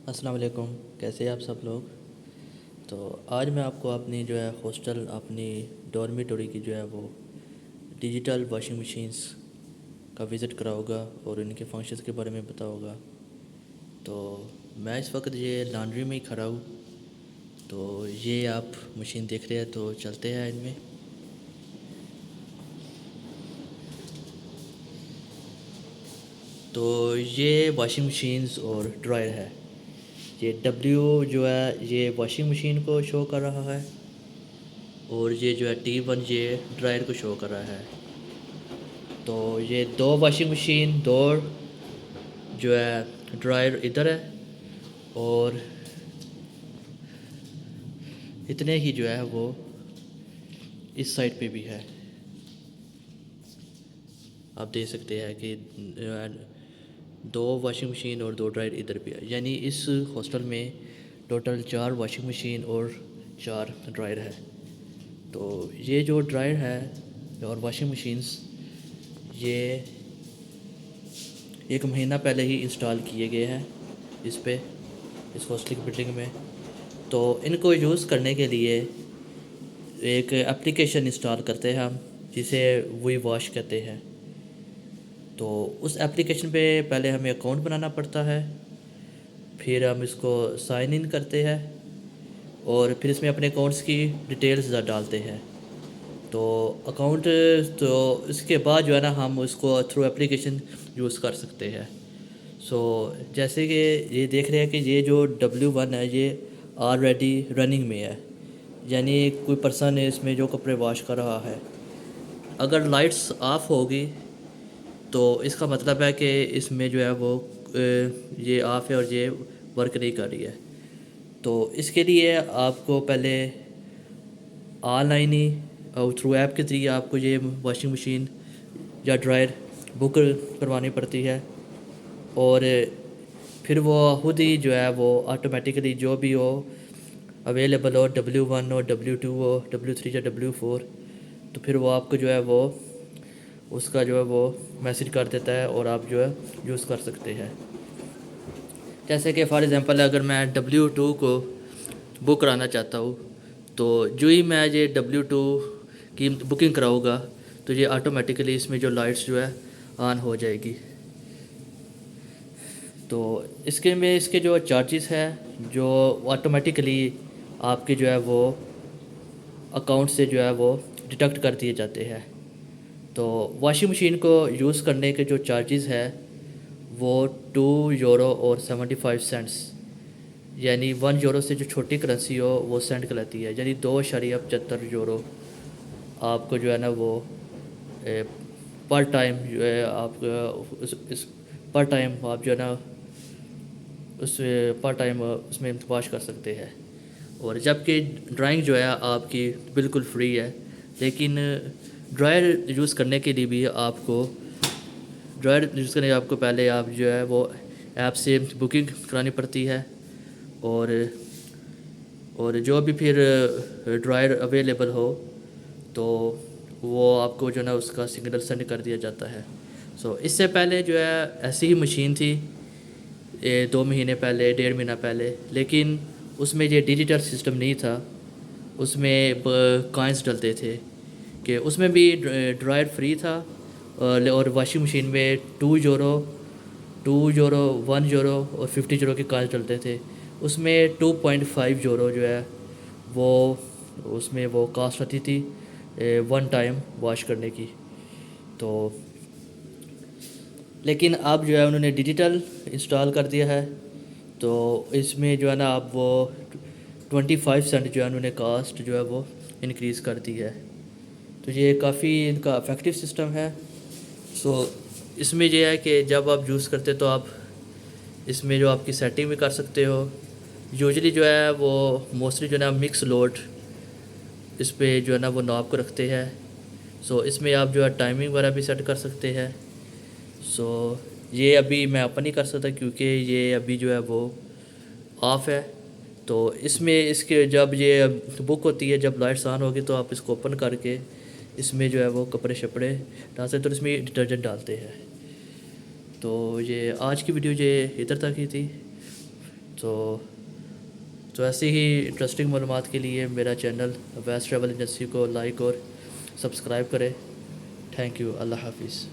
अस्सलाम वालेकुम। कैसे हैं आप सब लोग। तो आज मैं आपको अपनी जो है हॉस्टल अपनी डॉर्मेटोरी की जो है वो डिजिटल वॉशिंग मशीन्स का विज़िट कराऊंगा और इनके फंक्शंस के बारे में बताऊंगा। तो मैं इस वक्त ये लॉन्ड्री में ही खड़ा हूँ। तो ये आप मशीन देख रहे हैं, तो चलते हैं इनमें। तो ये वॉशिंग मशीन्स और ड्रायर है। ये डब्ल्यू जो है ये वॉशिंग मशीन को शो कर रहा है और ये जो है T1 ये ड्रायर को शो कर रहा है। तो ये दो वॉशिंग मशीन, दो जो है ड्रायर इधर है और इतने ही जो है वो इस साइड पे भी है। आप देख सकते हैं कि दो वॉशिंग मशीन और दो ड्रायर इधर भी है, यानी इस हॉस्टल में टोटल 4 वॉशिंग मशीन और 4 ड्रायर है। तो ये जो ड्रायर है और वॉशिंग मशीन्स ये 1 महीना पहले ही इंस्टॉल किए गए हैं इस हॉस्टल की बिल्डिंग में। तो इनको यूज़ करने के लिए एक एप्लीकेशन इंस्टॉल करते हैं हम, जिसे वी वॉश कहते हैं। तो उस एप्लीकेशन पे पहले हमें अकाउंट बनाना पड़ता है, फिर हम इसको साइन इन करते हैं और फिर इसमें अपने अकाउंट्स की डिटेल्स डालते हैं। तो अकाउंट, तो इसके बाद जो है ना हम उसको थ्रू एप्लीकेशन यूज़ कर सकते हैं। सो जैसे कि ये देख रहे हैं कि ये जो W1 है ये ऑलरेडी रनिंग में है, यानी कोई पर्सन है इसमें जो कपड़े वॉश कर रहा है। अगर लाइट्स ऑफ होगी तो इसका मतलब है कि इसमें जो है वो ये ऑफ है और ये वर्क नहीं कर रही है। तो इसके लिए आपको पहले ऑनलाइन ही और थ्रू ऐप के ज़रिए आपको ये वॉशिंग मशीन या ड्रायर बुक करवानी पड़ती है और फिर वो खुद ही जो है वो ऑटोमेटिकली जो भी हो अवेलेबल हो, W1 हो, W2 हो, W3 या W4, तो फिर वो आपको जो है वो उसका जो है वो मैसेज कर देता है और आप जो है यूज़ कर सकते हैं। जैसे कि फॉर एग्ज़ाम्पल अगर मैं W2 को बुक कराना चाहता हूँ, तो जो ही मैं ये W2 की बुकिंग कराऊँगा तो ये ऑटोमेटिकली इसमें जो लाइट्स जो है ऑन हो जाएगी। तो इसके जो चार्जेस है जो ऑटोमेटिकली आपके जो है वो अकाउंट से जो है वो डिडक्ट कर दिए जाते हैं। तो वॉशिंग मशीन को यूज़ करने के जो चार्जेस है वो €2 और 75 सेंट्स, यानी €1 से जो छोटी करेंसी हो वो सेंट कहलाती है, यानी €2.75 आपको जो है ना वो पर टाइम जो है आप इस पर टाइम आप जो है ना उस पर टाइम उसमें वॉश कर सकते हैं। और जबकि ड्राइंग जो है आपकी बिल्कुल फ्री है, लेकिन ड्रायर यूज़ करने के लिए भी आपको पहले आप जो है वो ऐप से बुकिंग करानी पड़ती है और जो भी फिर ड्रायर अवेलेबल हो तो वो आपको जो है ना उसका सिग्नल सेंड कर दिया जाता है। इससे पहले जो है ऐसी ही मशीन थी 2 महीने पहले, 1.5 महीना पहले, लेकिन उसमें ये डिजिटल सिस्टम नहीं था। उसमें कॉइन्स डलते थे कि उसमें भी ड्रायर फ्री था और वॉशिंग मशीन में €2, €1 और €50 के कॉइन्स डलते थे। उसमें €2.5 जो है वो उसमें वो कास्ट आती थी 1 टाइम वॉश करने की। तो लेकिन अब जो है उन्होंने डिजिटल इंस्टॉल कर दिया है, तो इसमें जो है ना अब वो 25 सेंट जो है उन्होंने कास्ट जो है वो इंक्रीज़ कर दी है। तो ये काफ़ी इनका इफ़ेक्टिव सिस्टम है। सो इसमें ये है कि जब आप यूज़ करते तो आप इसमें जो आपकी सेटिंग भी कर सकते हो। यूजुअली जो है वो मोस्टली जो है ना मिक्स लोड इस पे जो है ना वो नॉब को रखते हैं। इसमें आप जो है टाइमिंग वगैरह भी सेट कर सकते हैं। ये अभी मैं ओपन नहीं कर सकता क्योंकि ये अभी जो है वो ऑफ़ है। तो इसमें इसके जब ये बुक होती है, जब लाइट्स ऑन होगी तो आप इसको ओपन करके इसमें जो है वो कपड़े शपड़े डाल सकते, तो इसमें डिटर्जेंट डालते हैं। तो ये आज की वीडियो ये इधर तक ही थी। तो ऐसी ही इंटरेस्टिंग मालूमात के लिए मेरा चैनल वैस्ट ट्रैवल एजेंसी को लाइक और सब्सक्राइब करें। Thank you. अल्लाह हाफिज़।